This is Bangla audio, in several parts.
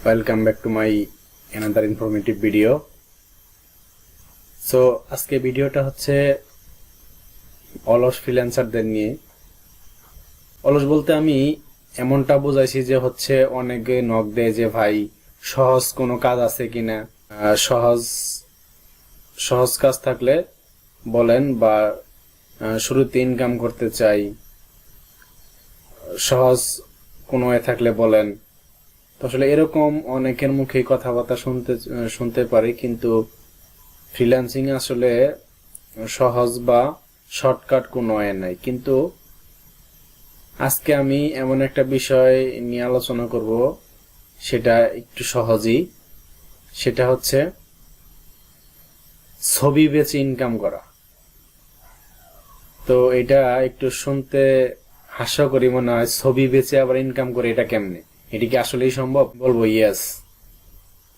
Welcome back to my another informative video. So আজকে ভিডিওটা হচ্ছে অলস ফ্রিল্যান্সারদের নিয়ে। অলস বলতে আমি এমনটা বোঝাইছি যে হচ্ছে অনেকে নক দেয় যে ভাই সহজ কোনো কাজ আছে কিনা, সহজ কাজ থাকলে বলেন, বা শুরুতে ইনকাম করতে চাই, সহজ কোনো থাকলে বলেন। তো আসলে এরকম অনেকের মুখে কথাবার্তা শুনতে পারি, কিন্তু ফ্রিল্যান্সিং আসলে সহজ বা শর্টকাট কোনো নাই। কিন্তু আজকে আমি এমন একটা বিষয় নিয়ে আলোচনা করব, সেটা একটু সহজই। সেটা হচ্ছে ছবি বেচে ইনকাম করা। তো এটা একটু শুনতে হাস্যকরী মনে হয়, ছবি বেচে আবার ইনকাম করে, এটা কেমনে? এটি কি আসলেই সম্ভব? বলবো ইয়েস।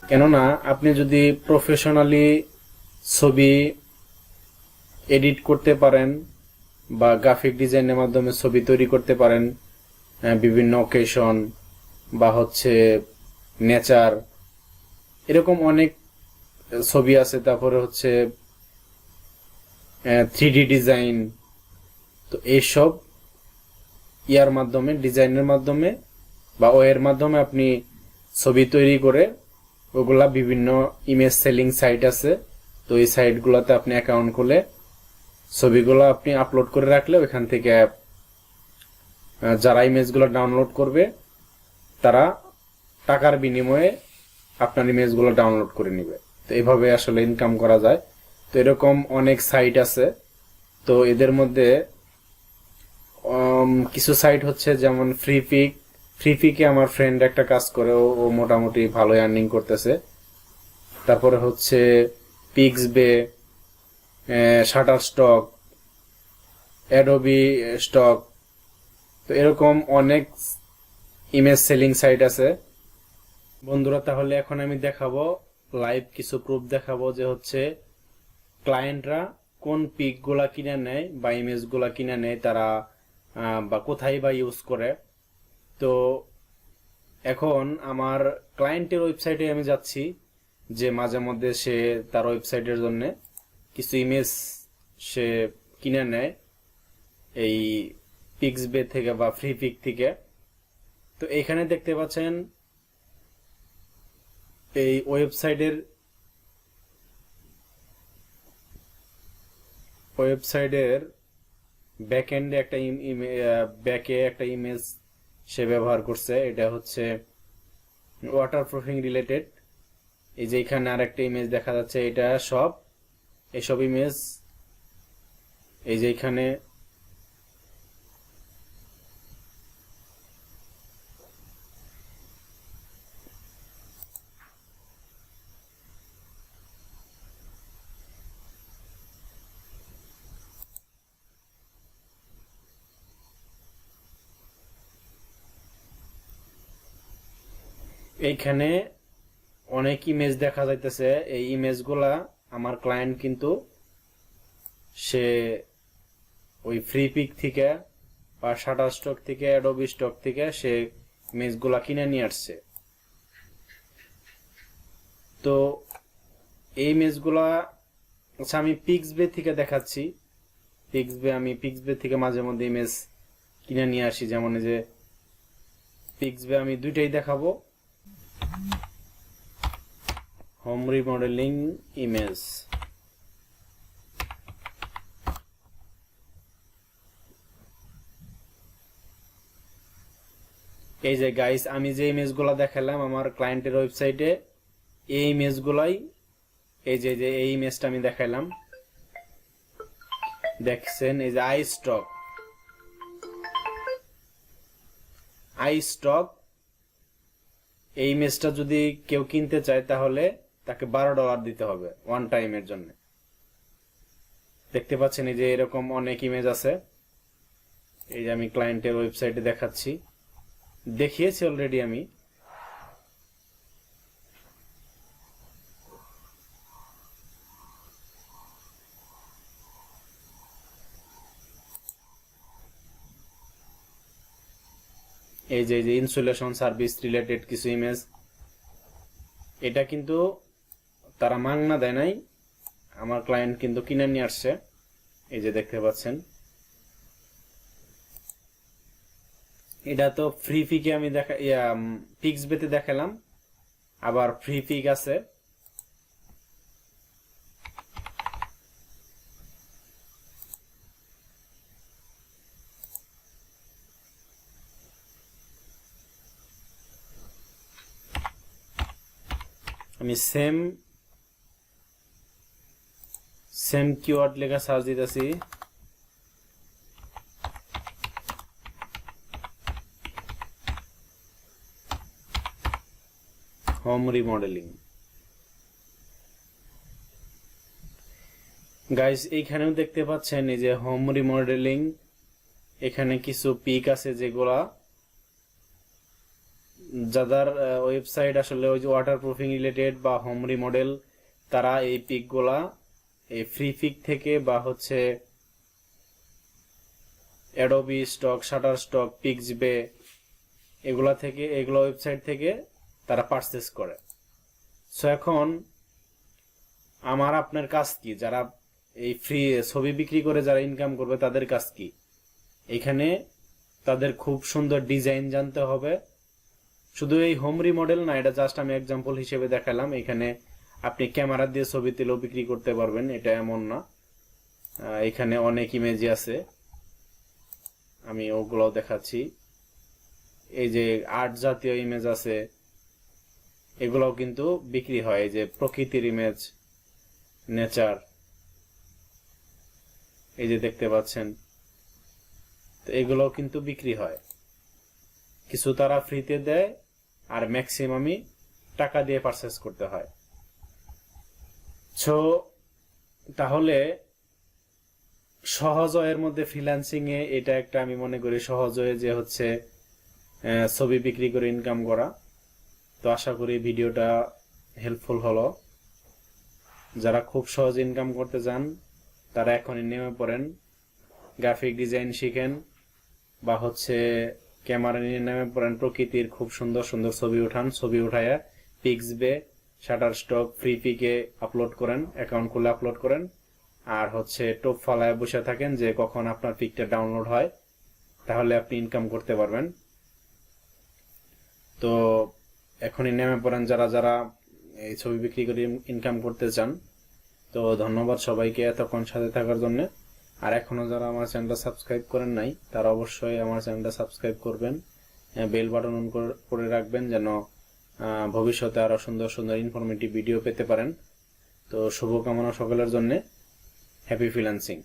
কেননা আপনি যদি প্রফেশনালি ছবি এডিট করতে পারেন বা গ্রাফিক ডিজাইনের মাধ্যমে ছবি তৈরি করতে পারেন, বিভিন্ন অকেশন বা হচ্ছে নেচার, এরকম অনেক ছবি আছে। তারপরে হচ্ছে 3D ডিজাইন। তো এইসব ইয়ার মাধ্যমে, ডিজাইনের মাধ্যমে বা ওয়ের মাধ্যমে আপনি ছবি তৈরি করে ওগুলা বিভিন্ন ইমেজ সেলিং সাইট আছে। তো এই সাইটগুলোতে আপনি অ্যাকাউন্ট খুলে ছবিগুলো আপনি আপলোড করে রাখলে ওইখান থেকে যারা ইমেজগুলো ডাউনলোড করবে তারা টাকার বিনিময়ে আপনার ইমেজগুলো ডাউনলোড করে নেবে। তো এইভাবে আসলে ইনকাম করা যায়। তো এরকম অনেক সাইট আছে। তো এদের মধ্যে কিছু সাইট হচ্ছে যেমন ফ্রিপিকে আমার ফ্রেন্ড একটা কাজ করে, ও মোটামুটি ভালো আর্নিং করতেছে। তারপরে হচ্ছে পিক্সবে, শাটার স্টক, অ্যাডোবি স্টক। তো এরকম অনেক ইমেজ সেলিং সাইট আছে বন্ধুরা। তাহলে এখন আমি দেখাবো, লাইভ কিছু প্রুফ দেখাবো যে হচ্ছে ক্লায়েন্টরা কোন পিক গুলা কিনে নেয় বা ইমেজ গুলা কিনে নেয়, তারা বা কোথায় বা ইউজ করে। তো এখন আমার ক্লায়েন্টের ওয়েবসাইটে আমি যাচ্ছি, যে মাঝে মধ্যে সে তার ওয়েবসাইটের জন্য কিছু ইমেজ সে কিনে নেয় এই পিক্সবে থেকে বা ফ্রি পিক থেকে। তো এখানে দেখতে পাচ্ছেন এই ওয়েবসাইটের ব্যাকএন্ডে ব্যাকে একটা ইমেজ সে ব্যবহার করছে। এটা হচ্ছে ওয়াটারপ্রুফিং রিলেটেড। এই যে এখানে আরেকটা ইমেজ দেখা যাচ্ছে, এটা এসব ইমেজ এই যে এখানে এইখানে অনেক ইমেজ দেখা যাইতেছে। এই ইমেজগুলা আমার ক্লায়েন্ট কিন্তু সে ওই ফ্রি পিক থেকে বা শাটার স্টক থেকে, অ্যাডোবি স্টক থেকে সে ইমেজগুলা কিনে নিয়ে আসছে। তো এই ইমেজগুলা আচ্ছা আমি পিক্সবে থেকে দেখাচ্ছি। আমি পিক্সবে থেকে মাঝে মধ্যে ইমেজ কিনে নিয়ে আসি। যেমন এই যে পিক্সবে আমি দুইটাই দেখাবো, হোম রিমডেলিং ইমেজ। এই যে গাইস, আমি যে ইমেজগুলা দেখালাম আমার ক্লায়েন্টের ওয়েবসাইটে, এই ইমেজগুলাই, এই যে এই ইমেজটা আমি দেখাইলাম, দেখছেন? এই যে আইস্টক এই ইমেজটা যদি কেউ কিনতে চায় তাহলে তাকে $12 দিতে হবে ওয়ান টাইমের জন্য। দেখতে পাচ্ছেন এই যে এরকম অনেক ইমেজ আছে। এই যে আমি ক্লায়েন্টের ওয়েবসাইটে দেখিয়েছি অলরেডি আমি। এই যে ইনসুলেশন সার্ভিস রিলেটেড কিছু ইমেজ, এটা কিন্তু তারা মাগনা দেয় নাই, আমার ক্লায়েন্ট কিন্তু কিনে নিয়ে আসছে। এই যে দেখতে পাচ্ছেন, এটা তো ফ্রি পিকে আমি পিক্স বেতে দেখালাম, আবার ফ্রি পিক আছে। আমি সেম কিওয়ার্ড লেখা সার্চ দিতেছি, হোম রিমডেলিং। গাইস এইখানেও দেখতে পাচ্ছেন এই যে হোম রিমডেলিং, এখানে কিছু পিক আছে যেগুলা যাদের ওয়েবসাইট আসলে ওই যে ওয়াটারপ্রুফিং রিলেটেড বা হোম রিমডেল, তারা এই পিক গুলা এই ফ্রি পিক থেকে বা হচ্ছে অ্যাডোবি স্টক, শাটার স্টক, পিক্সবে এগুলা ওয়েবসাইট থেকে তারা পারচেজ করে। সো এখন আমার আপনার কাজ কি, যারা এই ফ্রি ছবি বিক্রি করে যারা ইনকাম করবে তাদের কাজ কি? এখানে তাদের খুব সুন্দর ডিজাইন জানতে হবে। শুধু এই হোম রিমডেল না, এটা জাস্ট আমি এক্সাম্পল হিসেবে দেখালাম। এখানে আপনি ক্যামেরা দিয়ে ছবি তুলেও বিক্রি করতে পারবেন, এটা এমন না। এখানে অনেক ইমেজ আছে, আমি ওগুলোও দেখাচ্ছি। এই যে আর্ট জাতীয় ইমেজ আছে, এগুলোও কিন্তু বিক্রি হয়। এই যে প্রকৃতির ইমেজ, নেচার, এই যে দেখতে পাচ্ছেন, তো এগুলোও কিন্তু বিক্রি হয়। কিছু তারা ফ্রিতে দেয়, আর ম্যাক্সিমামই টাকা দিয়ে পারচেজ করতে হয়। সো তাহলে সহজ এর মধ্যে ফ্রিল্যান্সিং এ এটা একটা আমি মনে করি সহজ হয়ে যে হচ্ছে ছবি বিক্রি করে ইনকাম করা। তো আশা করি ভিডিওটা হেল্পফুল হলো। যারা খুব সহজ ইনকাম করতে চান তারা এখনই নেমে পড়েন, গ্রাফিক ডিজাইন শিখেন বা হচ্ছে ক্যামেরা নিয়ে নেমে পড়েন, প্রকৃতির খুব সুন্দর সুন্দর ছবি উঠান। ছবি উঠায়া পিক্সবে, শাটার স্টক, ফ্রি পিকে আপলোড করেন, অ্যাকাউন্ট খুলে আপলোড করেন, আর হচ্ছে টোপ ফালায় বসে থাকেন যে কখন আপনার পিকটা ডাউনলোড হয়, তাহলে আপনি ইনকাম করতে পারবেন। তো এখনই নেমে পড়েন যারা যারা এই ছবি বিক্রি করে ইনকাম করতে চান। তো ধন্যবাদ সবাইকে এতক্ষণ সাথে থাকার জন্য। আর এখনো যারা আমার চ্যানেলটা সাবস্ক্রাইব করেন নাই তারা অবশ্যই আমার চ্যানেলটা সাবস্ক্রাইব করবেন, বেল বাটন অন করে রাখবেন যেন ভবিষ্যতে আরো সুন্দর সুন্দর ইনফরমেটিভ ভিডিও পেতে পারেন। তো শুভকামনা সকলের জন্য। Happy freelancing.